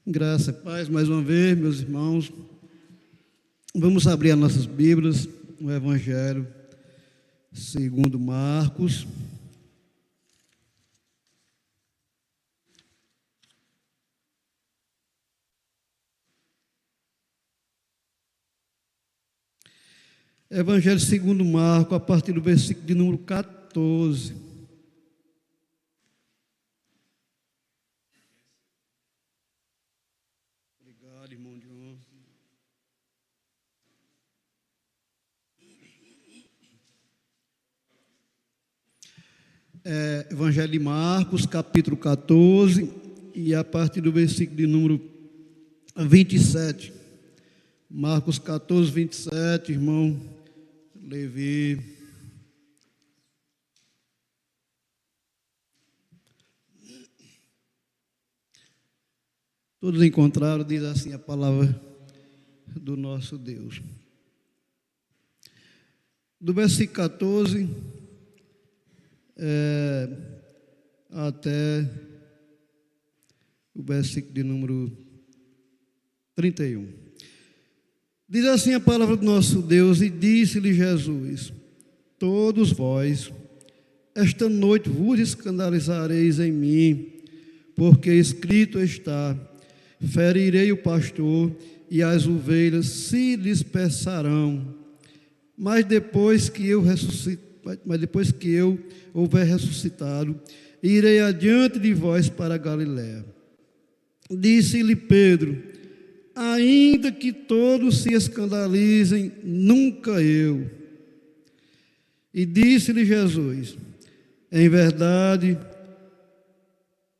Graça e paz, mais uma vez, meus irmãos. Vamos abrir as nossas Bíblias no Evangelho segundo Marcos. Evangelho segundo Marcos, a partir do versículo de número 14. Obrigado, irmão John. Evangelho de Marcos, capítulo 14, e a partir do versículo de número 27. Marcos 14, 27, irmão Levi. Todos encontraram, diz assim a palavra do nosso Deus. Do versículo 14 até o versículo de número 31. Diz assim a palavra do nosso Deus: e disse-lhe Jesus: todos vós, esta noite vos escandalizareis em mim, porque escrito está: ferirei o pastor e as ovelhas se dispersarão. Mas depois que eu houver ressuscitado, irei adiante de vós para Galiléia. Disse-lhe Pedro: ainda que todos se escandalizem, nunca eu. E disse-lhe Jesus: em verdade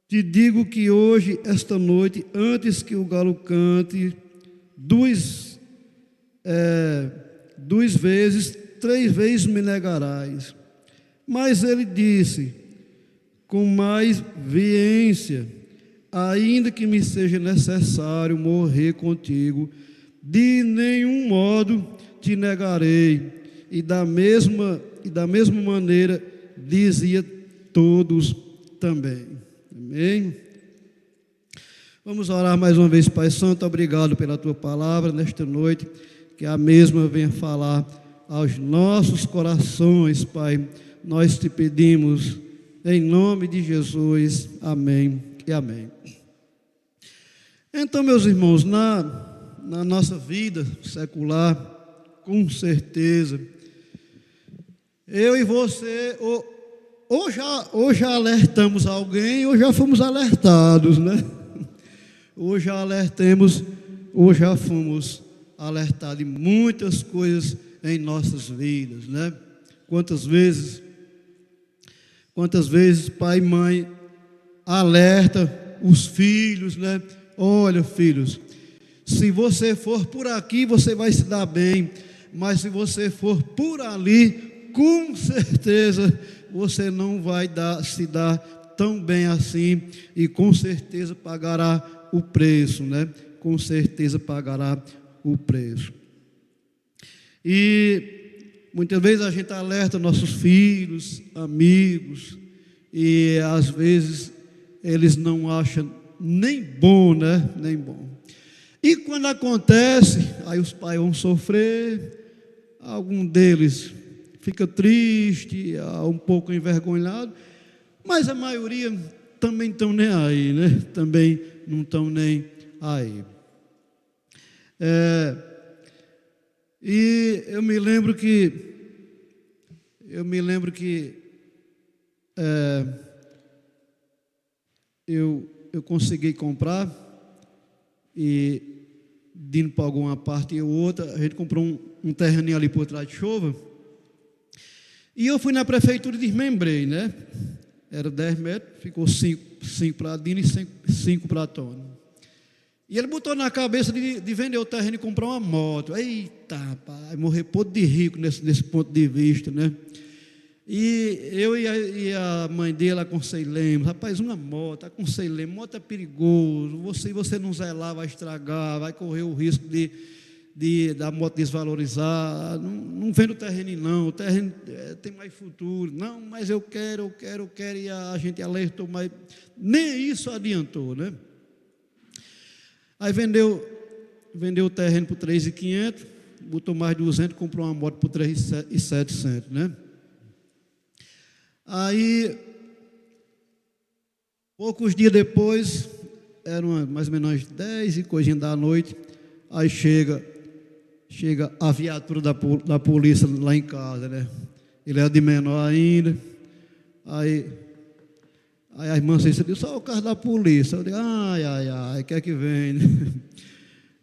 te digo que hoje, esta noite, antes que o galo cante, duas vezes, 3 vezes me negarás. Mas ele disse com mais veemência: ainda que me seja necessário morrer contigo, de nenhum modo te negarei. E da mesma maneira dizia todos também. Amém? Vamos orar mais uma vez. Pai Santo, obrigado pela tua palavra nesta noite, que a mesma venha falar aos nossos corações, Pai. Nós te pedimos em nome de Jesus. Amém e amém. Então, meus irmãos, na nossa vida secular, com certeza, eu e você ou já alertamos alguém, ou já fomos alertados, né? Ou já alertamos, ou já fomos alertados de muitas coisas em nossas vidas, né? Quantas vezes pai e mãe alerta os filhos, né? Olha, filhos, se você for por aqui, você vai se dar bem, mas se você for por ali, com certeza você não vai se dar tão bem assim, e com certeza pagará o preço, né? Com certeza pagará o preço. E muitas vezes a gente alerta nossos filhos, amigos, e às vezes eles não acham nem bom, né? Nem bom. E quando acontece, aí os pais vão sofrer, algum deles fica triste, um pouco envergonhado, mas a maioria também estão nem aí, né? Também não estão nem aí. E eu me lembro que eu consegui comprar, e indo para alguma parte ou outra, a gente comprou um terreninho ali por trás de Chova, e eu fui na prefeitura e desmembrei, né? Era 10 metros, ficou 5 para Dino e 5 para Tony. E ele botou na cabeça de vender o terreno e comprar uma moto. Eita, rapaz, morrer podre de rico nesse ponto de vista, né? E eu e a mãe dele aconselhamos: rapaz, uma moto, aconselhamos, moto é perigoso, você não zelar, vai estragar, vai correr o risco da moto desvalorizar. Não vende o terreno não, o terreno tem mais futuro. Não, mas eu quero, e a gente alertou, mas nem isso adiantou, né? Aí vendeu o terreno por 3.500, botou mais 200, comprou uma moto por 3.700, né? Aí, poucos dias depois, eram mais ou menos 10 e coisinha da noite, aí chega a viatura da polícia lá em casa, né? Ele era de menor ainda. Aí a irmã disse, só o carro da polícia. Eu digo, ai, quer que vem?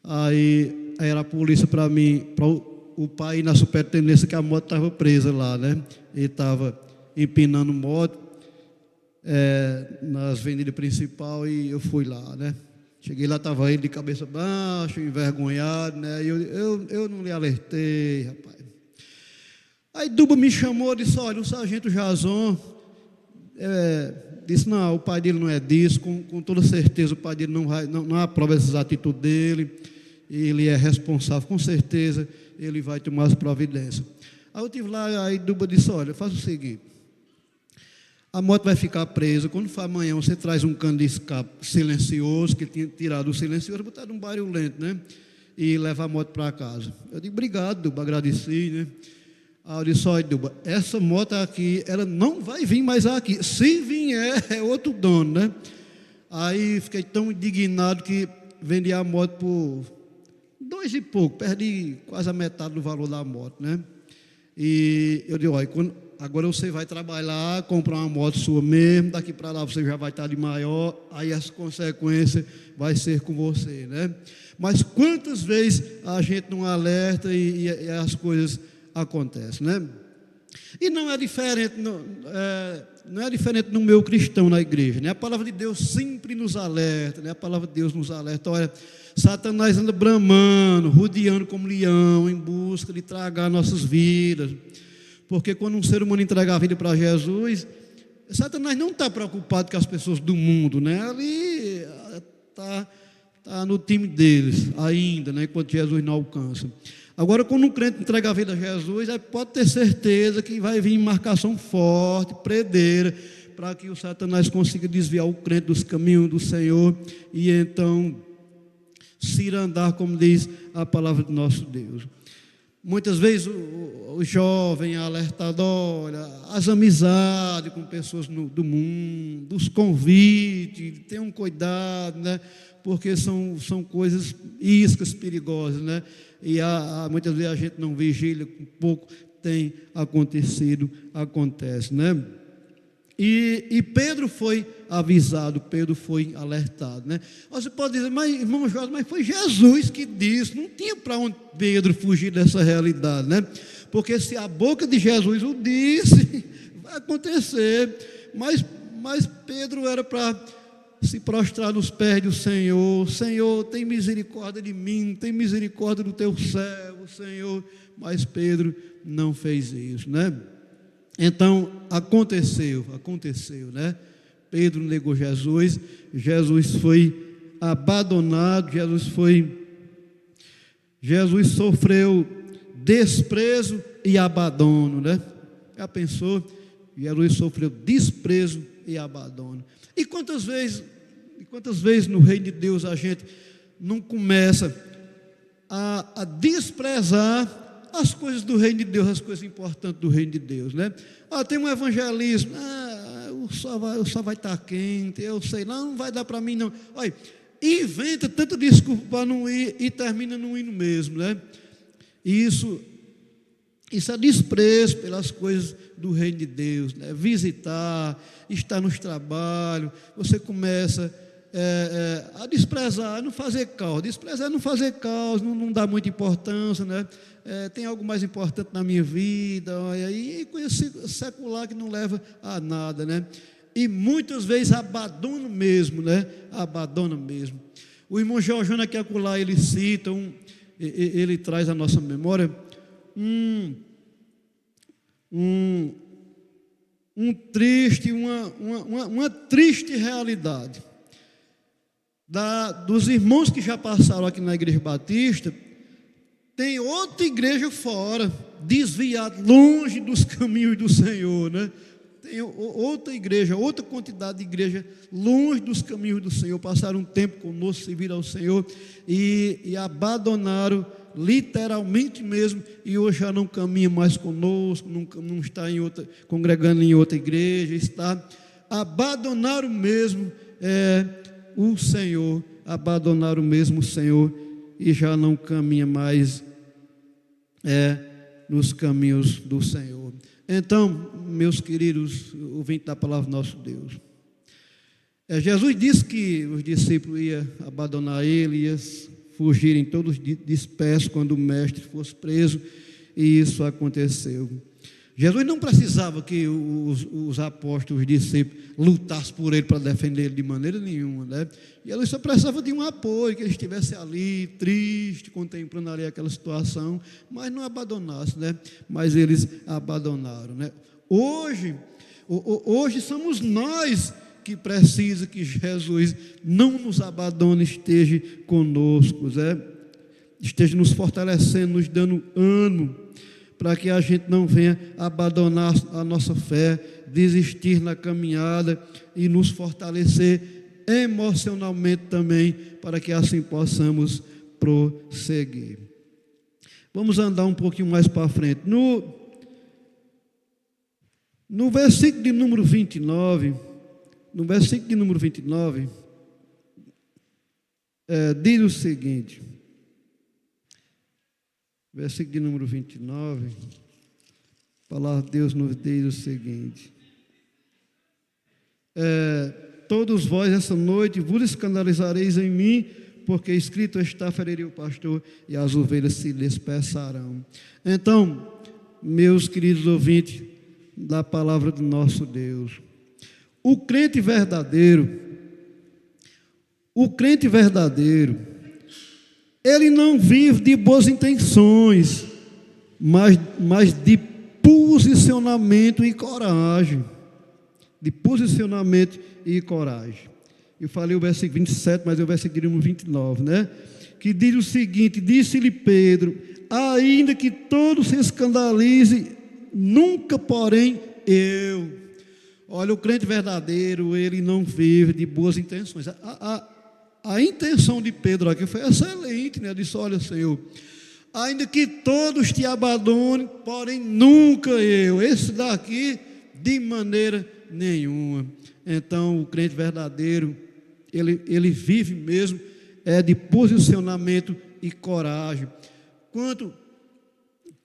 Aí era a polícia para mim, para o pai ir na superintendência, que a moto estava presa lá, né? Ele estava empinando moto nas avenidas principais e eu fui lá, né? Cheguei lá, estava ele de cabeça baixa, envergonhado, né? E eu não lhe alertei, rapaz. Aí Duba me chamou e disse, olha, o sargento Jason disse, não, o pai dele não é disso, com toda certeza o pai dele não aprova essas atitudes dele, ele é responsável, com certeza ele vai tomar as providências. Aí eu estive lá, aí Duba disse, olha, faz o seguinte, a moto vai ficar presa, quando for amanhã você traz um cano de escape silencioso, que tinha tirado o silencioso, botar num barulhento, né, e levar a moto para casa. Eu digo, obrigado, Duba, agradeci, né. Aí eu disse, olha, Duba, essa moto aqui, ela não vai vir mais aqui. Se vier, é outro dono, né? Aí fiquei tão indignado que vendi a moto por 2 e pouco, perdi quase a metade do valor da moto, né? E eu digo, olha, agora você vai trabalhar, comprar uma moto sua mesmo, daqui para lá você já vai estar de maior, aí as consequências vai ser com você, né? Mas quantas vezes a gente não alerta e as coisas acontece, né? E não é diferente, não é diferente no meu cristão na igreja, né? A palavra de Deus sempre nos alerta, né? A palavra de Deus nos alerta, olha, Satanás anda bramando, rodeando como leão, em busca de tragar nossas vidas, porque quando um ser humano entrega a vida para Jesus, Satanás não está preocupado com as pessoas do mundo, né? Ali está no time deles ainda, né? Enquanto Jesus não alcança. Agora, quando um crente entrega a vida a Jesus, aí pode ter certeza que vai vir marcação forte, predeira, para que o Satanás consiga desviar o crente dos caminhos do Senhor e então se ir andar, como diz a palavra do nosso Deus. Muitas vezes o jovem é alertado, olha, as amizades com pessoas do mundo, os convites, tenham cuidado, né? Porque são coisas iscas perigosas, né? E muitas vezes a gente não vigilia, um pouco tem acontece, né? E Pedro foi avisado, Pedro foi alertado, né? Você pode dizer, mas irmão Jorge, mas foi Jesus que disse, não tinha para onde Pedro fugir dessa realidade, né? Porque se a boca de Jesus o disse, vai acontecer, mas Pedro era para se prostrar nos pés do Senhor, Senhor, tem misericórdia de mim, tem misericórdia do teu servo, Senhor, mas Pedro não fez isso, né? Então, aconteceu, né? Pedro negou Jesus, Jesus foi abandonado, Jesus sofreu desprezo e abandono, né? Já pensou? Jesus sofreu desprezo e abandono. E quantas vezes no reino de Deus a gente não começa a desprezar as coisas do reino de Deus, as coisas importantes do reino de Deus, né? Tem um evangelismo, o sol vai estar quente, eu sei, não vai dar para mim não. Olha, inventa tanta desculpa para não ir e termina não indo mesmo, né? Isso é desprezo pelas coisas do reino de Deus, né? Visitar, estar nos trabalhos, você começa a desprezar, não fazer causa, não dá muita importância, né? Tem algo mais importante na minha vida, e coisa secular que não leva a nada, né? E muitas vezes abandona mesmo, né? Abandona mesmo. O irmão Jorge aqui acolá, ele cita, ele traz à nossa memória uma triste realidade dos irmãos que já passaram aqui na Igreja Batista. Tem outra igreja fora, desviada, longe dos caminhos do Senhor, né? Tem outra igreja, outra quantidade de igreja longe dos caminhos do Senhor, passaram um tempo conosco, serviram ao Senhor e abandonaram literalmente mesmo, e hoje já não caminha mais conosco, não está congregando em outra igreja, abandonaram mesmo o Senhor, abandonaram mesmo o Senhor e já não caminha mais nos caminhos do Senhor. Então, meus queridos ouvintes da palavra do nosso Deus, Jesus disse que os discípulos iam abandonar ele, iam fugirem todos dispersos quando o mestre fosse preso, e isso aconteceu. Jesus não precisava que os apóstolos, os discípulos, lutassem por ele para defender ele de maneira nenhuma, né? Jesus só precisava de um apoio, que ele estivesse ali, triste, contemplando ali aquela situação, mas não abandonasse, né? Mas eles abandonaram, né? Hoje somos nós que precisa que Jesus não nos abandone, esteja conosco, esteja nos fortalecendo, nos dando ânimo, para que a gente não venha abandonar a nossa fé, desistir na caminhada e nos fortalecer emocionalmente também, para que assim possamos prosseguir. Vamos andar um pouquinho mais para frente. No versículo de número 29, diz o seguinte, versículo de número 29, a palavra de Deus nos diz o seguinte: todos vós essa noite vos escandalizareis em mim, porque escrito está: ferirei o pastor e as ovelhas se dispersarão. Então, meus queridos ouvintes da palavra do nosso Deus, o crente verdadeiro, ele não vive de boas intenções, mas de posicionamento e coragem. Eu falei o versículo 27, mas é o versículo 29, né? Que diz o seguinte: disse-lhe Pedro: ainda que todos se escandalizem, nunca, porém, eu. Olha, o crente verdadeiro, ele não vive de boas intenções. A intenção de Pedro aqui foi excelente, né? Ele disse: olha, Senhor, ainda que todos te abandonem, porém nunca eu. Esse daqui, de maneira nenhuma. Então, o crente verdadeiro, ele vive mesmo de posicionamento e coragem.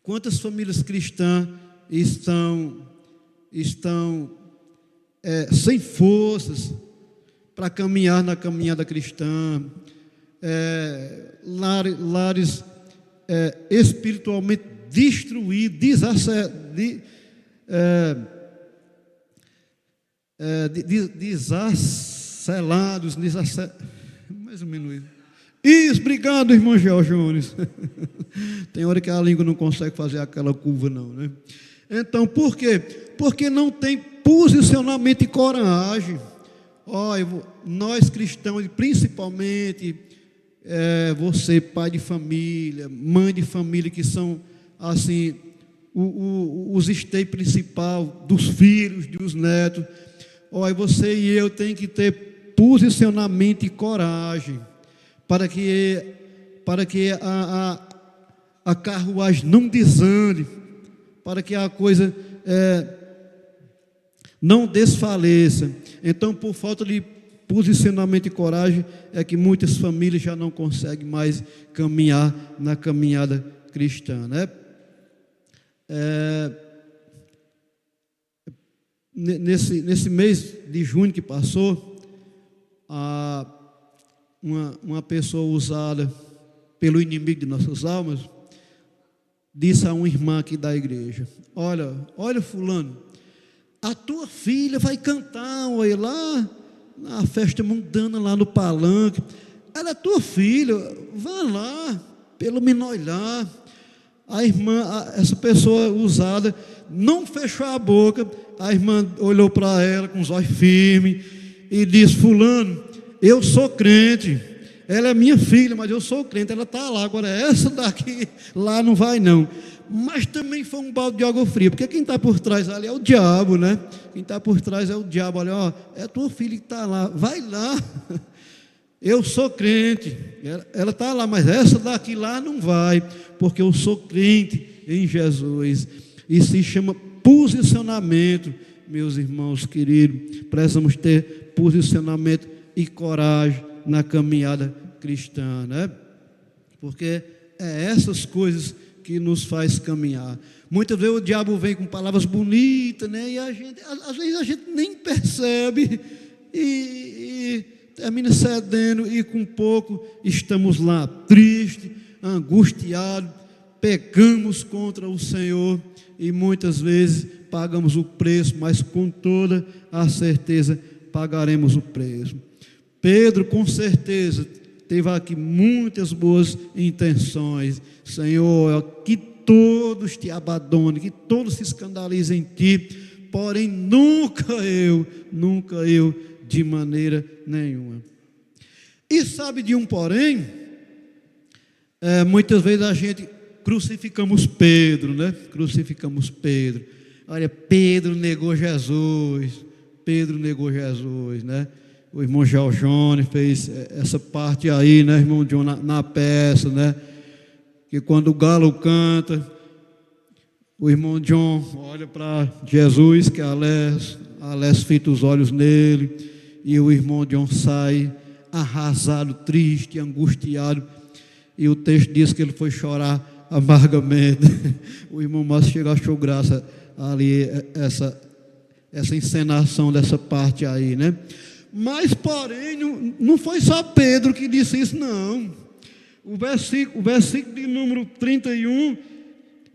Quantas famílias cristãs estão sem forças para caminhar na caminhada cristã, lares espiritualmente destruídos, desacelados, mais ou menos isso. Obrigado, irmão Georgiones. Tem hora que a língua não consegue fazer aquela curva, não, né? Então, por quê? Porque não tem posicionamento e coragem. Nós cristãos, principalmente você, pai de família, mãe de família, que são assim os esteios principal dos filhos, dos netos. Você e eu tem que ter posicionamento e coragem para que a carruagem não desande, para que a coisa não desfaleça. Então, por falta de posicionamento e coragem, é que muitas famílias já não conseguem mais caminhar na caminhada cristã, né? Nesse mês de junho que passou, uma pessoa usada pelo inimigo de nossas almas disse a uma irmã aqui da igreja: olha fulano, a tua filha vai cantar lá na festa mundana, lá no palanque. Ela é tua filha, vá lá, pelo menos olhar. A irmã, essa pessoa usada, não fechou a boca. A irmã olhou para ela com os olhos firmes e disse: fulano, eu sou crente, ela é minha filha, mas eu sou crente, ela está lá. Agora essa daqui lá não vai não. mas também foi um balde de água fria, porque quem está por trás ali é o diabo, né? Quem está por trás é o diabo. Olha, ó, é tua filha que está lá, vai lá. Eu sou crente, ela está lá, mas essa daqui lá não vai, porque eu sou crente em Jesus. Isso se chama posicionamento, meus irmãos queridos. Precisamos ter posicionamento e coragem na caminhada cristã, né? Porque é essas coisas que nos faz caminhar. Muitas vezes o diabo vem com palavras bonitas, né? E às vezes a gente nem percebe e termina cedendo, e com pouco estamos lá, tristes, angustiados, pecamos contra o Senhor e muitas vezes pagamos o preço, mas com toda a certeza pagaremos o preço. Pedro, com certeza, teve aqui muitas boas intenções. Senhor, que todos te abandonem, que todos se escandalizem em ti, porém nunca eu, de maneira nenhuma. E sabe de um porém? Muitas vezes a gente crucificamos Pedro, né? Crucificamos Pedro. Olha, Pedro negou Jesus, né? O irmão Giorgione fez essa parte aí, né, irmão John, na peça, né? Que quando o galo canta, o irmão John olha para Jesus, que Alés fita os olhos nele, e o irmão John sai arrasado, triste, angustiado, e o texto diz que ele foi chorar amargamente. O irmão Márcio chegou, achou graça ali, essa encenação dessa parte aí, né? Mas, porém, não foi só Pedro que disse isso, não. O versículo de número 31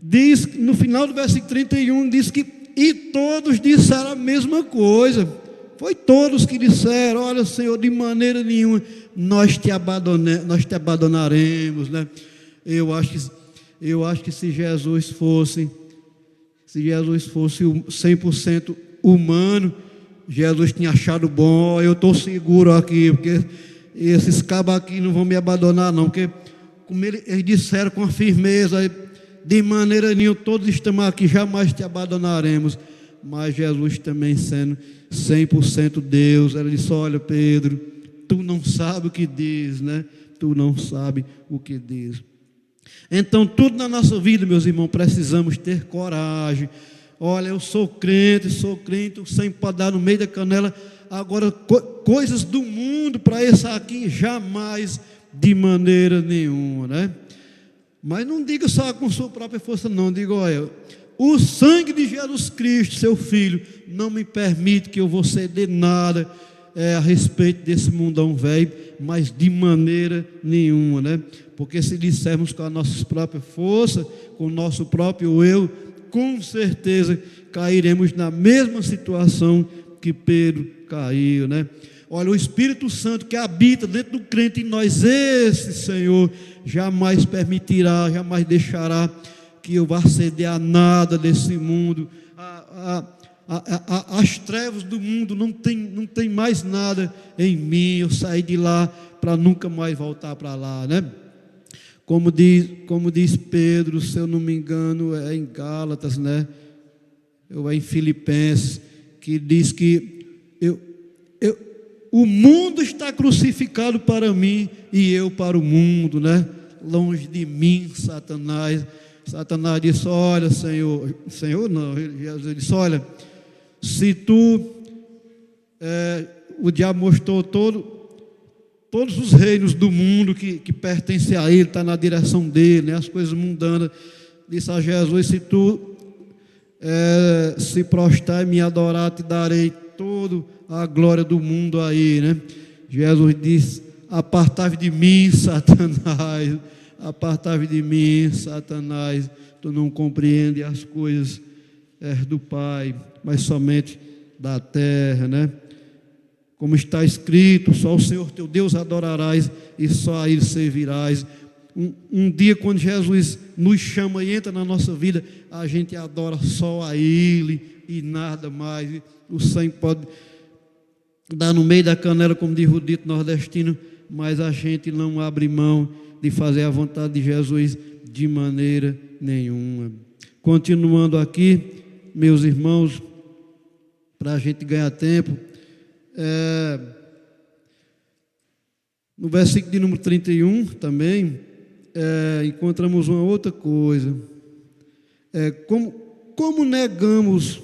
diz, no final do versículo 31, diz que e todos disseram a mesma coisa. Foi todos que disseram: olha, Senhor, de maneira nenhuma nós te abandonaremos, né? Eu acho que se Jesus fosse 100% humano, Jesus tinha achado bom: eu estou seguro aqui, porque esses cabos aqui não vão me abandonar não, porque como eles disseram com a firmeza, de maneira nenhuma, todos estamos aqui, jamais te abandonaremos. Mas Jesus também sendo 100% Deus, ele disse: olha, Pedro, tu não sabe o que diz, né? Tu não sabe o que diz. Então, tudo na nossa vida, meus irmãos, precisamos ter coragem. Olha, eu sou crente, o sangue pode dar no meio da canela. Agora, coisas do mundo, para esse aqui, jamais, de maneira nenhuma, né? Mas não diga só com sua própria força, não. Diga: olha, o sangue de Jesus Cristo, seu Filho, não me permite que eu vou ceder nada a respeito desse mundão velho, mas de maneira nenhuma, né? Porque se dissermos com a nossa própria força, com o nosso próprio eu, com certeza cairemos na mesma situação que Pedro caiu, né? Olha, o Espírito Santo que habita dentro do crente em nós, esse Senhor jamais permitirá, jamais deixará que eu vá ceder a nada desse mundo. As trevas do mundo não tem mais nada em mim. Eu saí de lá para nunca mais voltar para lá, né? Como diz Pedro, se eu não me engano, é em Gálatas, né? Ou é em Filipenses, que diz que o mundo está crucificado para mim e eu para o mundo, né? Longe de mim, Satanás. Satanás disse: olha, Senhor não, Jesus disse: olha, se o diabo mostrou todos os reinos do mundo que pertencem a ele, está na direção dele, né? As coisas mundanas. Disse a Jesus: se tu se prostrar e me adorar, te darei toda a glória do mundo aí, né? Jesus disse: apartai-vos de mim, Satanás, apartai-vos de mim, Satanás, tu não compreende as coisas do Pai, mas somente da terra, né? Como está escrito: só o Senhor teu Deus adorarás e só a Ele servirás. Um dia, quando Jesus nos chama e entra na nossa vida, a gente adora só a Ele e nada mais. O sangue pode dar no meio da canela, como diz o dito nordestino, mas a gente não abre mão de fazer a vontade de Jesus de maneira nenhuma. Continuando aqui, meus irmãos, para a gente ganhar tempo, no versículo de número 31 também, encontramos uma outra coisa. Como negamos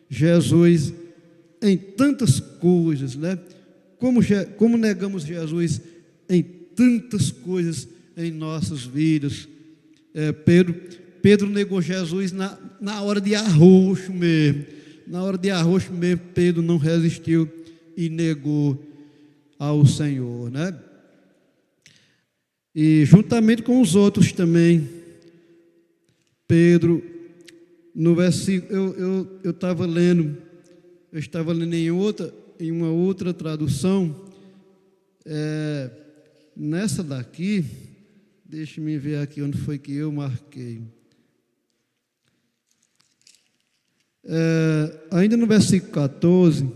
Jesus em tantas coisas, né? Como negamos Jesus em tantas coisas em nossas vidas. Pedro negou Jesus na hora de arroxo mesmo. Na hora de arroxo mesmo, Pedro não resistiu e negou ao Senhor, né? E juntamente com os outros também, Pedro, no versículo, eu estava lendo em uma outra tradução, nessa daqui, deixe-me ver aqui onde foi que eu marquei. Ainda no versículo 14,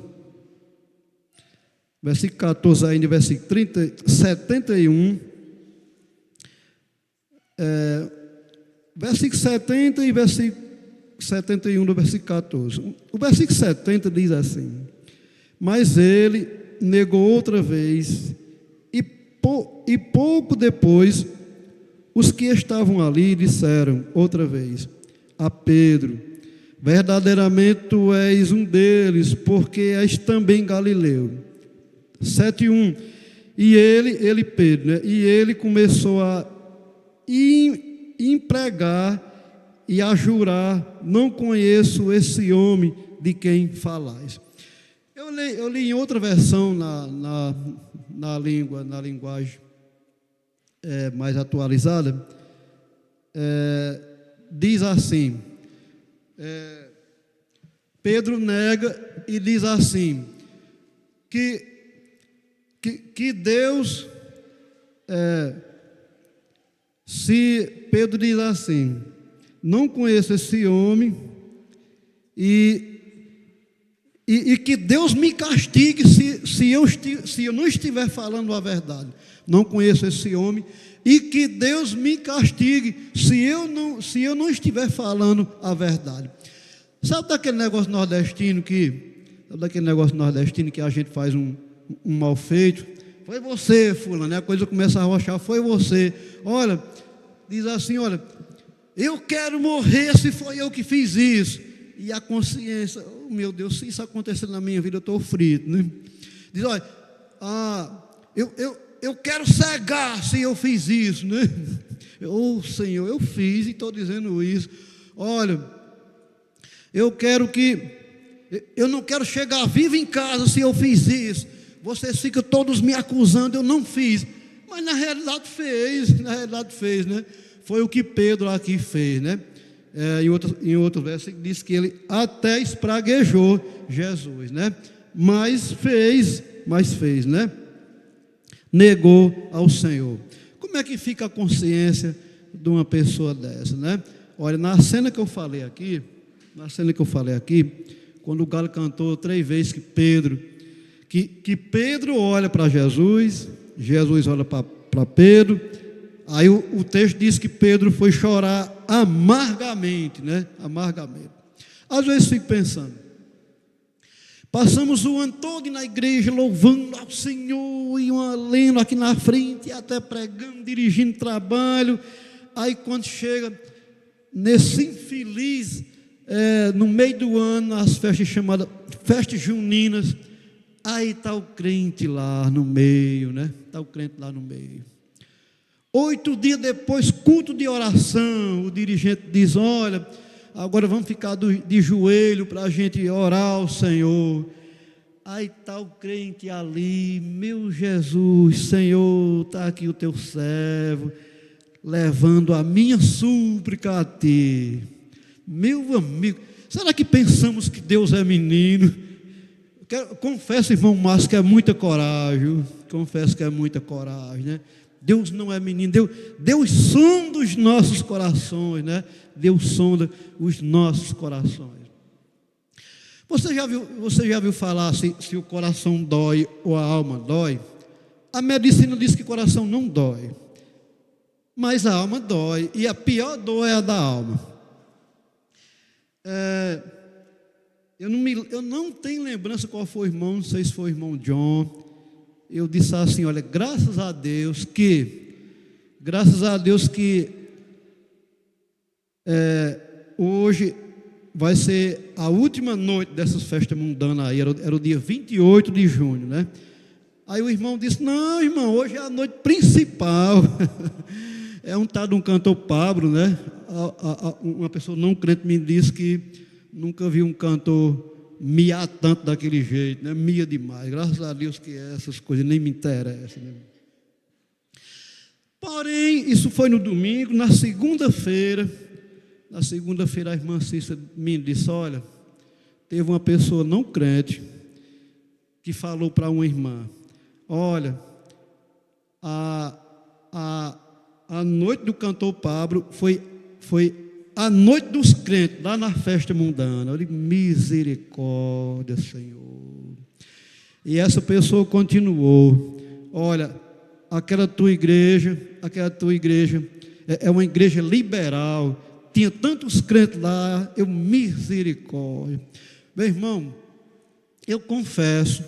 ainda versículo 71, versículo 70 e versículo 71 do versículo 14. O versículo 70 diz assim: mas ele negou outra vez, e pouco depois, os que estavam ali disseram outra vez a Pedro: verdadeiramente tu és um deles, porque és também galileu. 7:1. E ele Pedro, né? E ele começou a empregar e a jurar: não conheço esse homem de quem falais. Eu li em outra versão na linguagem mais atualizada, diz assim, Pedro nega e diz assim, que Deus, se Pedro diz assim: não conheço esse homem, e que Deus me castigue se eu não estiver falando a verdade. Não conheço esse homem, e que Deus me castigue se eu não estiver falando a verdade. Sabe daquele negócio nordestino que a gente faz um mal feito? Foi você, fulano, né? A coisa começa a arrochar, foi você. Olha, diz assim, olha, eu quero morrer se foi eu que fiz isso. E a consciência, oh, meu Deus, se isso acontecer na minha vida, eu estou frito, né? Diz, olha, eu quero cegar se eu fiz isso, né? Oh, Senhor, eu fiz e estou dizendo isso. Olha, eu não quero chegar vivo em casa se eu fiz isso. Vocês ficam todos me acusando, eu não fiz. Mas na realidade fez, né? Foi o que Pedro aqui fez, né? Em outro verso diz que ele até espraguejou Jesus, né? Mas fez, né? Negou ao Senhor. Como é que fica a consciência de uma pessoa dessa, né? Olha, na cena que eu falei aqui, quando o galo cantou 3 vezes que Pedro olha para Jesus, Jesus olha para Pedro, aí o texto diz que Pedro foi chorar amargamente, né? Amargamente. Às vezes fico pensando, passamos o ano todo na igreja louvando ao Senhor, e lendo aqui na frente, até pregando, dirigindo trabalho. Aí quando chega nesse infeliz, no meio do ano, as festas chamadas festas juninas, aí está o crente lá no meio, né? Está o crente lá no meio. 8 dias depois, culto de oração, o dirigente diz: olha, agora vamos ficar de joelho para a gente orar ao Senhor. Aí está o crente ali: meu Jesus, Senhor, está aqui o teu servo, levando a minha súplica a ti. Meu amigo, será que pensamos que Deus é menino? Confesso, irmão Márcio, que é muita coragem. Né? Deus não é menino. Deus sonda os nossos corações, né? Deus sonda os nossos corações. Você já viu falar se o coração dói ou a alma dói? A medicina diz que o coração não dói, mas a alma dói, e a pior dor é a da alma. Eu não tenho lembrança qual foi o irmão, não sei se foi o irmão John. Eu disse assim: olha, graças a Deus que hoje vai ser a última noite dessas festas mundanas aí, era o dia 28 de junho, né? Aí o irmão disse: não, irmão, hoje é a noite principal. É um tal de um cantor Pablo, né? Uma pessoa não crente me disse que nunca viu um cantor miar tanto daquele jeito, né? Mia demais. Graças a Deus que essas coisas nem me interessam, né? Porém, isso foi no domingo. Na segunda-feira a irmã Cícera me disse: olha, teve uma pessoa não crente que falou para uma irmã: olha, a noite do cantor Pablo foi a noite dos crentes, lá na festa mundana. Eu digo: misericórdia, Senhor. E essa pessoa continuou: olha, aquela tua igreja é uma igreja liberal, tinha tantos crentes lá. Eu, misericórdia. Meu irmão, eu confesso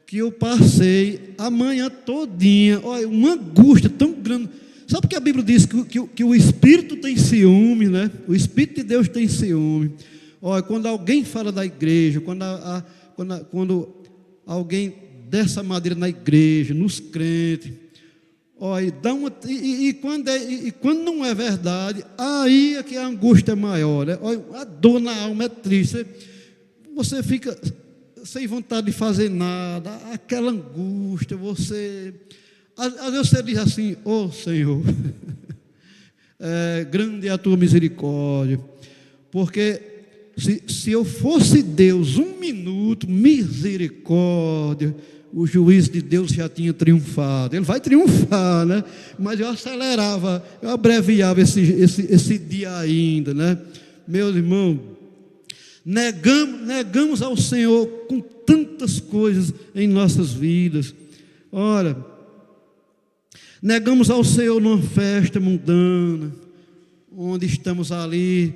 que eu passei a manhã todinha, olha, uma angústia tão grande. Sabe porque a Bíblia diz que o Espírito tem ciúme, né? O Espírito de Deus tem ciúme. Olha, quando alguém fala da igreja, quando alguém dessa maneira na igreja, nos crentes, olha, quando não é verdade, aí é que a angústia é maior, né? Olha, a dor na alma é triste. Você fica sem vontade de fazer nada, aquela angústia, às vezes você diz assim: oh Senhor, grande é a tua misericórdia, porque se eu fosse Deus um minuto, misericórdia, o juízo de Deus já tinha triunfado. Ele vai triunfar, né? Mas eu acelerava, eu abreviava esse dia ainda, né? Meus irmãos, negamos ao Senhor com tantas coisas em nossas vidas. Ora, negamos ao Senhor numa festa mundana, onde estamos ali,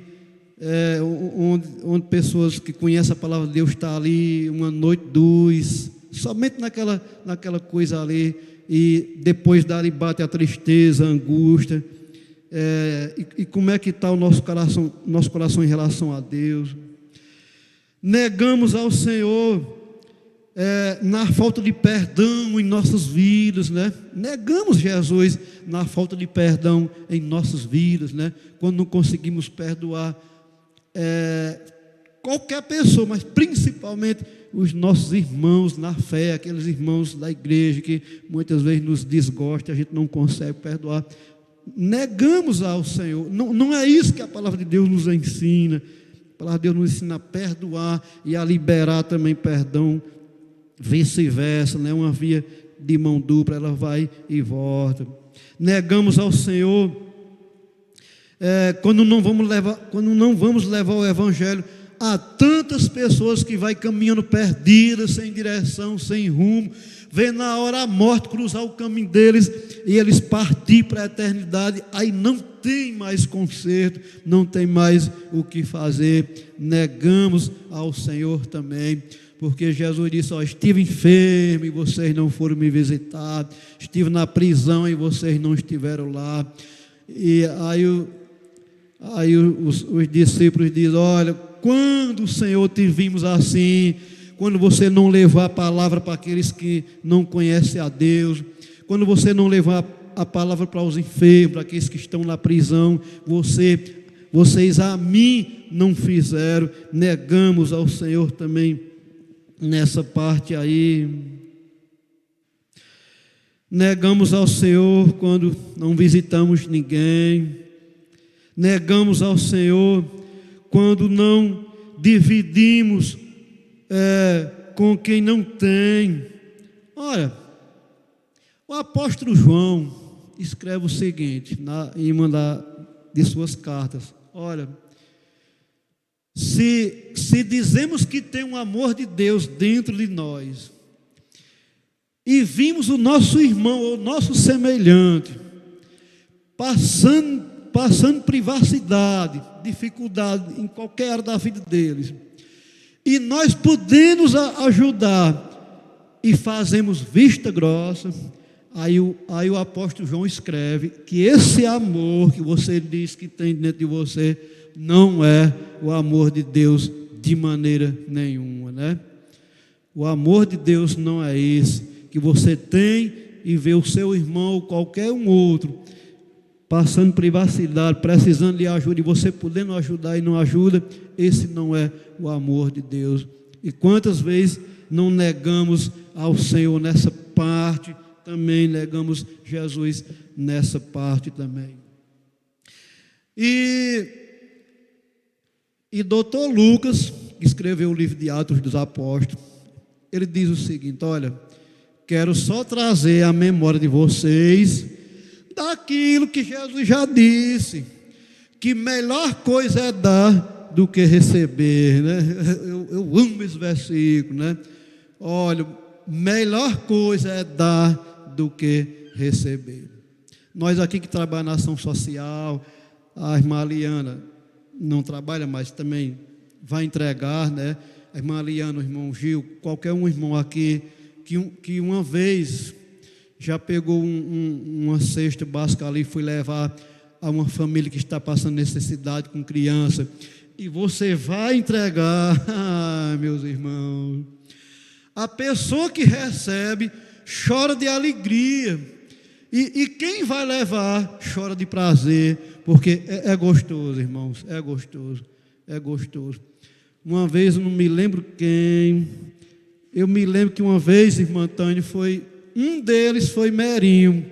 onde pessoas que conhecem a palavra de Deus estão ali, uma noite, duas, somente naquela coisa ali, e depois dali bate a tristeza, a angústia. E como é que está o nosso coração em relação a Deus? Negamos ao Senhor na falta de perdão em nossas vidas, né? Negamos Jesus na falta de perdão em nossas vidas, né? Quando não conseguimos perdoar qualquer pessoa, mas principalmente os nossos irmãos na fé, aqueles irmãos da igreja que muitas vezes nos desgostam, a gente não consegue perdoar. Negamos ao Senhor. Não é isso que a palavra de Deus nos ensina. A palavra de Deus nos ensina a perdoar e a liberar também perdão, vice-versa, né? Uma via de mão dupla, ela vai e volta. Negamos ao Senhor quando não vamos levar o Evangelho a tantas pessoas que vai caminhando perdidas, sem direção, sem rumo, vê na hora a morte cruzar o caminho deles e eles partir para a eternidade. Aí não tem mais conserto, não tem mais o que fazer. Negamos ao Senhor também, porque Jesus disse: estive enfermo e vocês não foram me visitar, estive na prisão e vocês não estiveram lá. E aí os discípulos dizem: olha, quando o Senhor te vimos assim, quando você não levou a palavra para aqueles que não conhecem a Deus, quando você não levou a palavra para os enfermos, para aqueles que estão na prisão, vocês a mim não fizeram. Negamos ao Senhor também nessa parte aí. Negamos ao Senhor quando não visitamos ninguém. Negamos ao Senhor quando não dividimos com quem não tem. Olha, o apóstolo João escreve o seguinte em uma de suas cartas: olha, Se dizemos que tem um amor de Deus dentro de nós, e vimos o nosso irmão, ou nosso semelhante, passando privacidade, dificuldade em qualquer área da vida deles, e nós podemos ajudar, e fazemos vista grossa, aí o apóstolo João escreve que esse amor que você diz que tem dentro de você, não é o amor de Deus de maneira nenhuma, né? O amor de Deus não é esse, que você tem e vê o seu irmão ou qualquer um outro passando privacidade, precisando de ajuda, e você podendo ajudar e não ajuda. Esse não é o amor de Deus. E quantas vezes não negamos ao Senhor nessa parte, também negamos Jesus nessa parte também. E Dr. Lucas, que escreveu o livro de Atos dos Apóstolos, ele diz o seguinte: olha, quero só trazer à memória de vocês daquilo que Jesus já disse, que melhor coisa é dar do que receber, né? Eu amo esse versículo, né? Olha, melhor coisa é dar do que receber. Nós aqui que trabalhamos na ação social, a irmã Liana não trabalha, mas também vai entregar, né? A irmã Liana, o irmão Gil, qualquer um irmão aqui que uma vez já pegou uma cesta básica ali, foi levar a uma família que está passando necessidade com criança, e você vai entregar, meus irmãos, a pessoa que recebe chora de alegria, e quem vai levar chora de prazer, porque é gostoso, irmãos, é gostoso, é gostoso. Uma vez, eu não me lembro quem, eu me lembro que uma vez, irmã Tânia, um deles foi Merinho,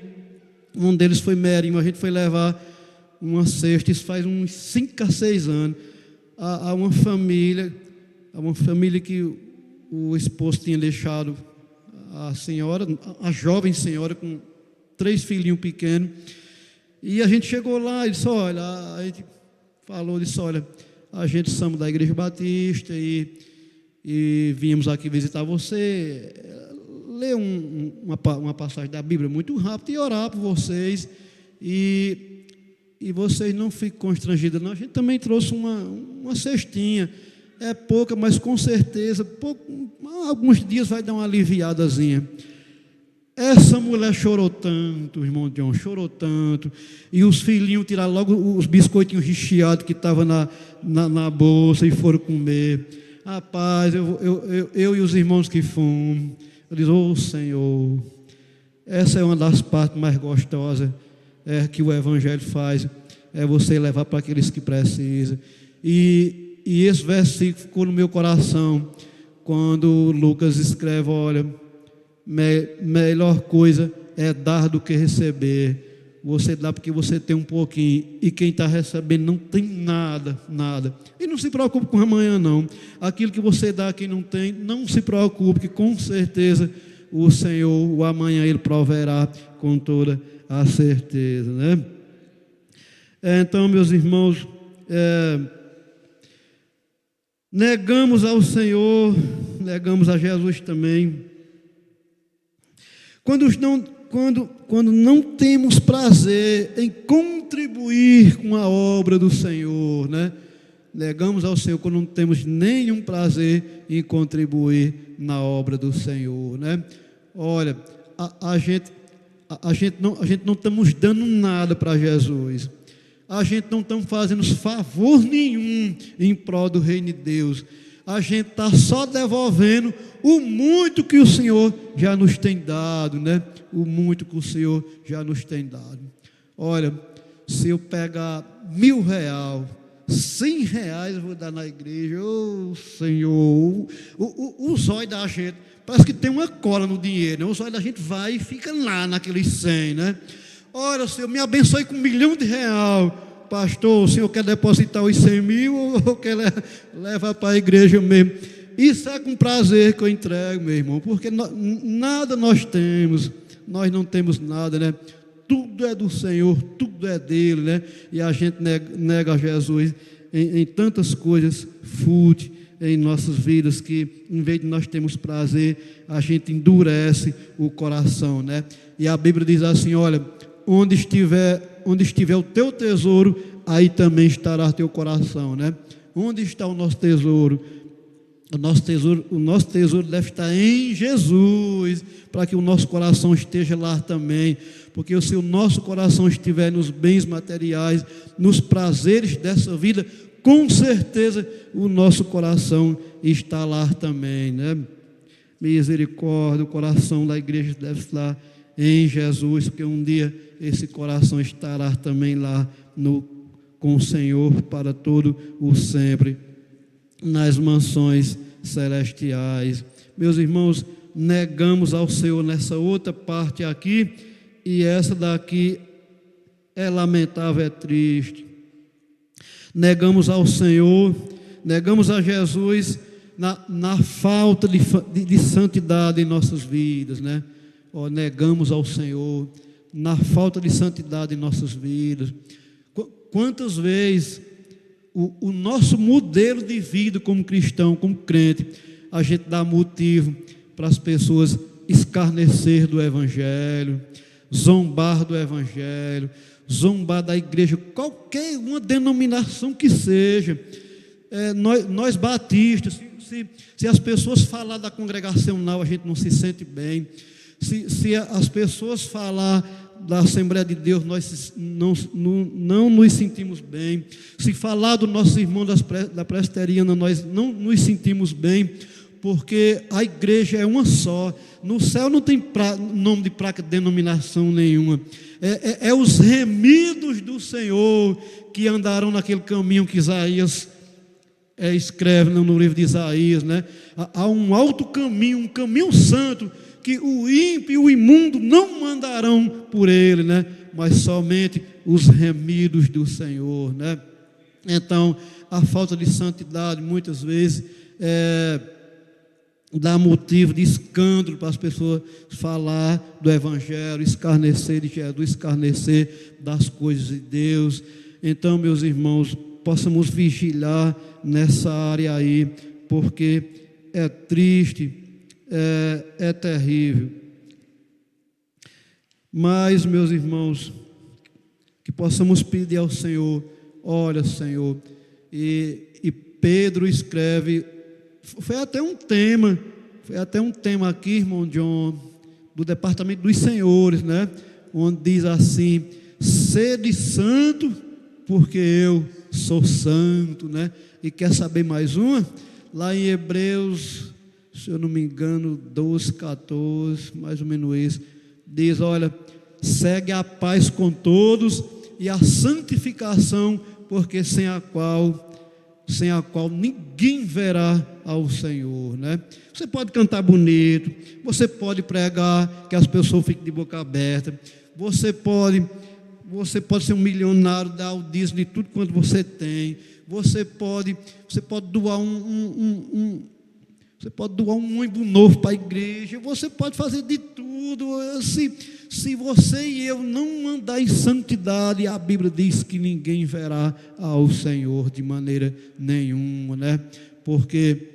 a gente foi levar uma cesta, isso faz uns 5 a 6 anos, a uma família que o esposo tinha deixado a senhora, a jovem senhora, com 3 filhinhos pequenos, e a gente chegou lá e disse: olha, a gente falou, disse: olha, a gente somos da Igreja Batista e viemos aqui visitar você, ler uma passagem da Bíblia muito rápido e orar por vocês, e vocês não fiquem constrangidos, não. A gente também trouxe uma cestinha, é pouca, mas com certeza, alguns dias vai dar uma aliviadazinha. Essa mulher chorou tanto, o irmão John, chorou tanto, e os filhinhos tiraram logo os biscoitinhos recheados que estavam na bolsa e foram comer. Rapaz, eu e os irmãos que fomos, eu disse: ô Senhor, essa é uma das partes mais gostosas que o Evangelho faz, é você levar para aqueles que precisam. E esse versículo ficou no meu coração, quando Lucas escreve: olha, melhor coisa é dar do que receber. Você dá porque você tem um pouquinho, e quem está recebendo não tem nada. E não se preocupe com amanhã, não. Aquilo que você dá a quem não tem, não se preocupe, que com certeza o Senhor, o amanhã, Ele proverá com toda a certeza, né? Então, meus irmãos, negamos ao Senhor, negamos a Jesus também. Quando não temos prazer em contribuir com a obra do Senhor, né? Negamos ao Senhor quando não temos nenhum prazer em contribuir na obra do Senhor, né? Olha, a gente não estamos dando nada para Jesus, a gente não estamos fazendo favor nenhum em prol do reino de Deus, a gente está só devolvendo o muito que o Senhor já nos tem dado, né? O muito que o Senhor já nos tem dado. Olha, se eu pegar R$1.000, R$100 eu vou dar na igreja, ô Senhor, o zóio da gente, parece que tem uma cola no dinheiro, né? O zóio da gente vai e fica lá naqueles 100, né? Olha, Senhor, me abençoe com R$1.000.000. Pastor, o senhor quer depositar os 100 mil ou quer levar para a igreja mesmo? Isso é com prazer que eu entrego, meu irmão, porque nada nós temos, nós não temos nada, né? Tudo é do Senhor, tudo é dele, né? E a gente nega a Jesus em tantas coisas fúteis em nossas vidas, que em vez de nós termos prazer, a gente endurece o coração, né? E a Bíblia diz assim: olha, onde estiver o teu tesouro, aí também estará teu coração, né? Onde está o nosso tesouro? O nosso tesouro deve estar em Jesus, para que o nosso coração esteja lá também, porque se o nosso coração estiver nos bens materiais, nos prazeres dessa vida, com certeza o nosso coração está lá também, né? Misericórdia, o coração da igreja deve estar em Jesus, porque um dia esse coração estará também lá com o Senhor para todo o sempre, nas mansões celestiais. Meus irmãos, negamos ao Senhor nessa outra parte aqui, e essa daqui é lamentável, é triste. Negamos ao Senhor, negamos a Jesus na falta de santidade em nossas vidas, né? Negamos ao Senhor na falta de santidade em nossas vidas. Quantas vezes o nosso modelo de vida como cristão, como crente, a gente dá motivo para as pessoas escarnecer do Evangelho, zombar do Evangelho, zombar da igreja, qualquer uma denominação que seja. Nós batistas, se as pessoas falar da congregacional, a gente não se sente bem. Se as pessoas falar da Assembleia de Deus, nós não nos sentimos bem. Se falar do nosso irmão da presbiteriana, nós não nos sentimos bem, porque a igreja é uma só. No céu não tem nome de placa de denominação nenhuma. É os remidos do Senhor que andarão naquele caminho que Isaías escreve no livro de Isaías, né? Há um alto caminho, um caminho santo, que o ímpio e o imundo não andarão por ele, né? Mas somente os remidos do Senhor, né? Então, a falta de santidade muitas vezes dá motivo de escândalo para as pessoas falar do Evangelho, escarnecer de Jesus, escarnecer das coisas de Deus. Então, meus irmãos, possamos vigiar nessa área aí, porque é triste, é terrível. Mas, meus irmãos, que possamos pedir ao Senhor, olha, Senhor, e Pedro escreve, foi até um tema aqui, irmão John, do departamento dos senhores, né? Onde diz assim: sede santo, porque eu sou santo, né? E quer saber mais uma? Lá em Hebreus, se eu não me engano, 12, 14, mais ou menos isso, diz: olha, segue a paz com todos e a santificação, porque sem a qual ninguém verá ao Senhor, né? Você pode cantar bonito, você pode pregar que as pessoas fiquem de boca aberta, você pode ser um milionário, dar o dízimo de tudo quanto você tem, você pode doar você pode doar um ônibus novo para a igreja, você pode fazer de tudo. Se você e eu não andar em santidade, a Bíblia diz que ninguém verá ao Senhor de maneira nenhuma, né? Porque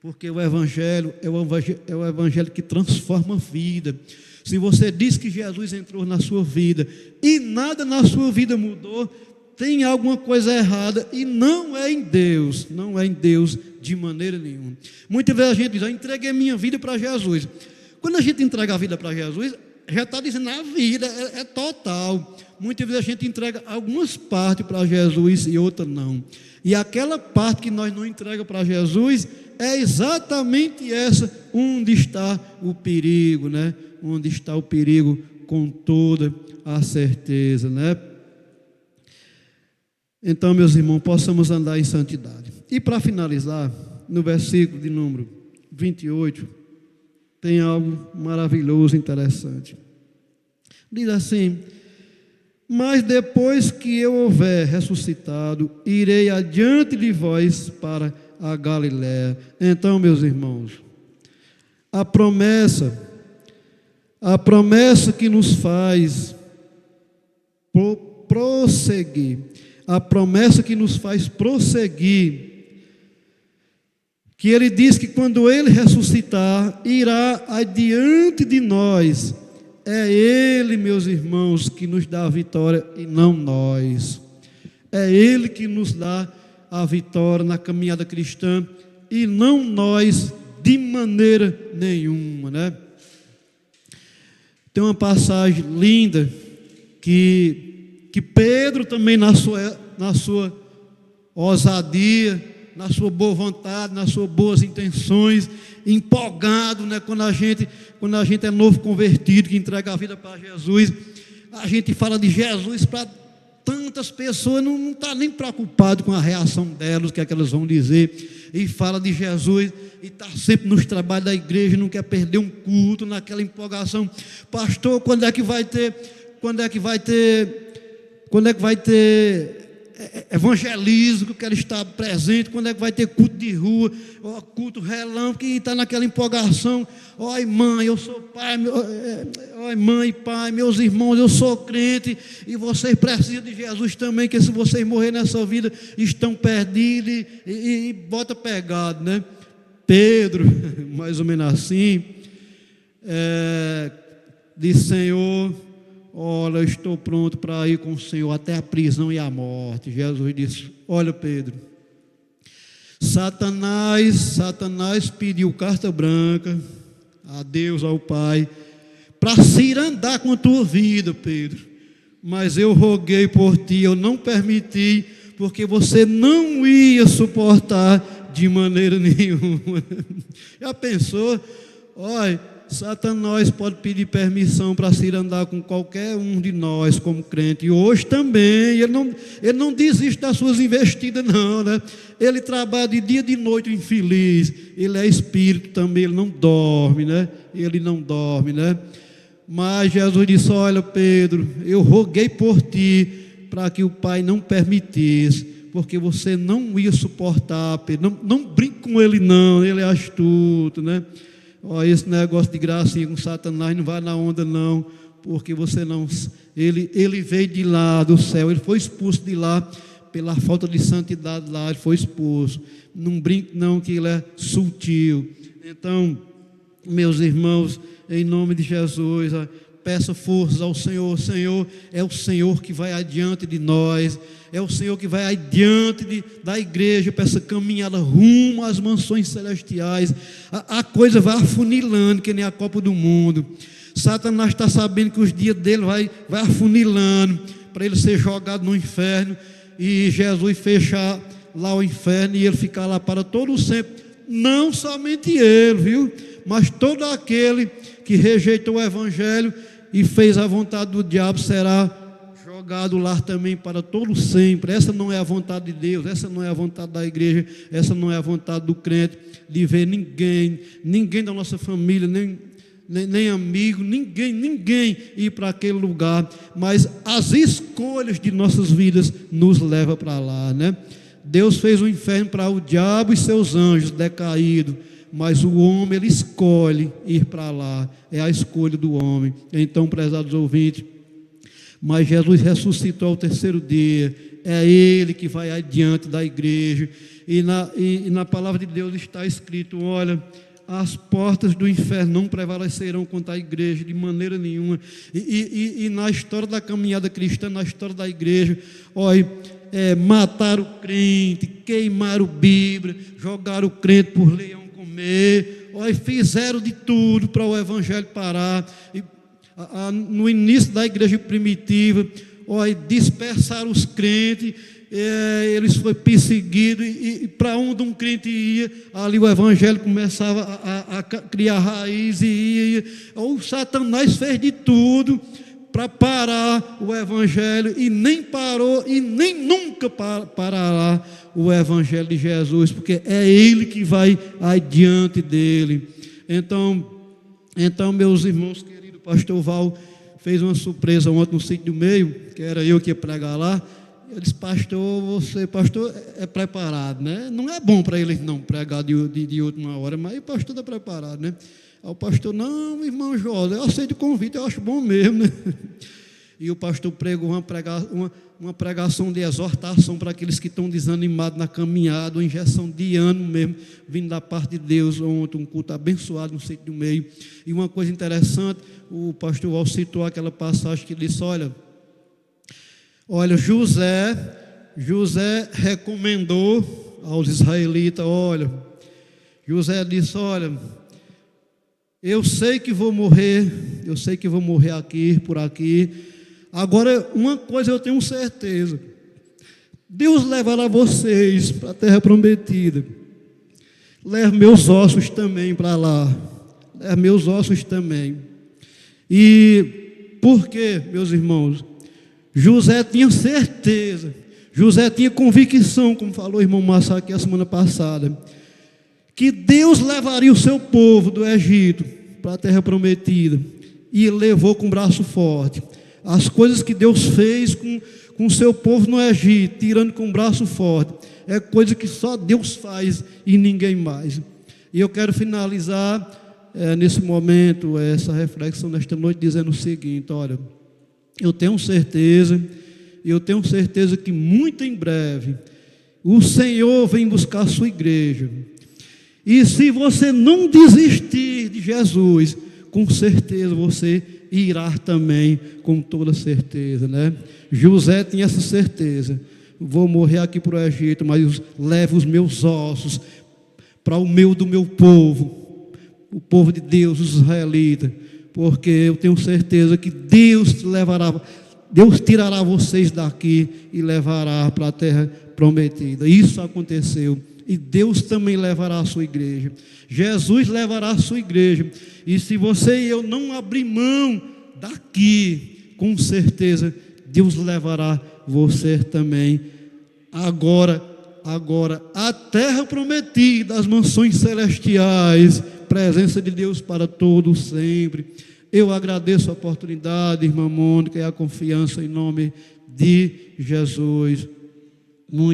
o Evangelho é o Evangelho que transforma a vida. Se você diz que Jesus entrou na sua vida e nada na sua vida mudou, tem alguma coisa errada, e não é em Deus de maneira nenhuma. Muitas vezes a gente diz: eu entreguei minha vida para Jesus. Quando a gente entrega a vida para Jesus, já está dizendo a vida, é total. Muitas vezes a gente entrega algumas partes para Jesus e outras não. E aquela parte que nós não entregamos para Jesus, é exatamente essa onde está o perigo, né? Onde está o perigo, com toda a certeza, né? Então, meus irmãos, possamos andar em santidade. E para finalizar, no versículo de número 28, tem algo maravilhoso, interessante. Diz assim: mas depois que eu houver ressuscitado, irei adiante de vós para a Galiléia. Então, meus irmãos, a promessa que nos faz prosseguir, a promessa que nos faz prosseguir, que ele diz que quando ele ressuscitar, irá adiante de nós. É ele, meus irmãos, que nos dá a vitória e não nós. É ele que nos dá a vitória na caminhada cristã e não nós de maneira nenhuma, né? Tem uma passagem linda que Pedro também na sua ousadia, na sua boa vontade, nas suas boas intenções, empolgado, né? Quando a gente é novo convertido, que entrega a vida para Jesus, a gente fala de Jesus para tantas pessoas, não está nem preocupado com a reação delas, o que é que elas vão dizer, e fala de Jesus, e está sempre nos trabalhos da igreja, não quer perder um culto, naquela empolgação. Pastor, quando é que vai ter evangelismo, que eu quero estar presente, quando é que vai ter culto de rua, culto relâmpago, que está naquela empolgação. Oi mãe, eu sou pai, oi mãe e pai, meus irmãos, eu sou crente, e vocês precisam de Jesus também, que se vocês morrerem nessa vida, estão perdidos, e bota pegado, né? Pedro, mais ou menos assim, disse: Senhor, olha, eu estou pronto para ir com o Senhor até a prisão e a morte. Jesus disse: olha, Pedro, Satanás pediu carta branca a Deus, ao Pai, para se ir andar com a tua vida, Pedro, mas eu roguei por ti, eu não permiti, porque você não ia suportar de maneira nenhuma. Já pensou? Olha, Satanás pode pedir permissão para se ir andar com qualquer um de nós como crente, e hoje também. Ele não desiste das suas investidas, não, né? Ele trabalha de dia e de noite, infeliz. Ele é espírito também, ele não dorme, né? Mas Jesus disse: olha, Pedro, eu roguei por ti para que o Pai não permitisse, porque você não ia suportar, Pedro. Não brinque com ele, não, ele é astuto, né? Ó, esse negócio de gracinha com Satanás não vai na onda, não, porque você não. Ele veio de lá do céu, ele foi expulso de lá pela falta de santidade lá, ele foi expulso. Não brinque, não, que ele é sutil. Então, meus irmãos, em nome de Jesus, peça forças ao Senhor. O Senhor é o Senhor que vai adiante de nós, é o Senhor que vai adiante da igreja para essa caminhada rumo às mansões celestiais. A coisa vai afunilando, que nem a Copa do Mundo. Satanás está sabendo que os dias dele vai afunilando, para ele ser jogado no inferno, e Jesus fechar lá o inferno, e ele ficar lá para todo sempre. Não somente ele, viu? Mas todo aquele que rejeitou o evangelho e fez a vontade do diabo será jogado lá também para todo sempre. Essa não é a vontade de Deus, essa não é a vontade da igreja, essa não é a vontade do crente, de ver ninguém da nossa família, nem amigo, ninguém ir para aquele lugar. Mas as escolhas de nossas vidas nos levam para lá, né? Deus fez o inferno para o diabo e seus anjos decaídos, mas o homem, ele escolhe ir para lá. É a escolha do homem. Então, prezados ouvintes, mas Jesus ressuscitou ao terceiro dia. É ele que vai adiante da igreja. E na palavra de Deus está escrito: olha, as portas do inferno não prevalecerão contra a igreja de maneira nenhuma. E na história da caminhada cristã, na história da igreja, olha, mataram o crente, queimaram Bíblia, jogaram o crente por leão comer, olha, fizeram de tudo para o evangelho parar. No início da igreja primitiva, olha, dispersaram os crentes, eles foram perseguidos, e para onde um crente ia, ali o evangelho começava a criar raiz, e ia. O Satanás fez de tudo para parar o evangelho, e nem parou, e nem nunca parará o evangelho de Jesus, porque é ele que vai adiante dele. Então meus irmãos queridos, o pastor Val fez uma surpresa ontem no sítio do meio, que era eu que ia pregar lá. Eu disse: pastor, você, pastor, é preparado, né? Não é bom para eles não pregar de última hora, mas o pastor está preparado, né? Aí o pastor: não, irmão Jó, eu aceito o convite, eu acho bom mesmo, né? e o pastor pregou uma pregação de exortação para aqueles que estão desanimados na caminhada, uma injeção de ânimo mesmo, vindo da parte de Deus. Ontem, um culto abençoado no sítio do meio. E uma coisa interessante, o pastor Val citou aquela passagem que disse: olha, José recomendou aos israelitas, José disse: olha, eu sei que vou morrer aqui, por aqui. Agora, uma coisa eu tenho certeza: Deus levará vocês para a terra prometida. Leve meus ossos também para lá. Leve meus ossos também. E por quê, meus irmãos? José tinha certeza, José tinha convicção, como falou o irmão Massa aqui a semana passada, que Deus levaria o seu povo do Egito para a terra prometida. E levou com braço forte. As coisas que Deus fez com o seu povo no Egito, tirando com braço forte, é coisa que só Deus faz e ninguém mais. E eu quero finalizar nesse momento, essa reflexão nesta noite, dizendo o seguinte: olha, eu tenho certeza que muito em breve o Senhor vem buscar a sua igreja. E se você não desistir de Jesus, com certeza você irá também, com toda certeza, né? José tinha essa certeza: vou morrer aqui para o Egito, mas levo os meus ossos para o meio do meu povo, o povo de Deus, os israelitas, porque eu tenho certeza que Deus tirará vocês daqui e levará para a terra prometida. Isso aconteceu. E Deus também levará a sua igreja. Jesus levará a sua igreja. E se você e eu não abrir mão daqui, com certeza Deus levará você também. Agora, a terra prometida, as mansões celestiais, presença de Deus para todos sempre. Eu agradeço a oportunidade, irmã Mônica, e a confiança em nome de Jesus.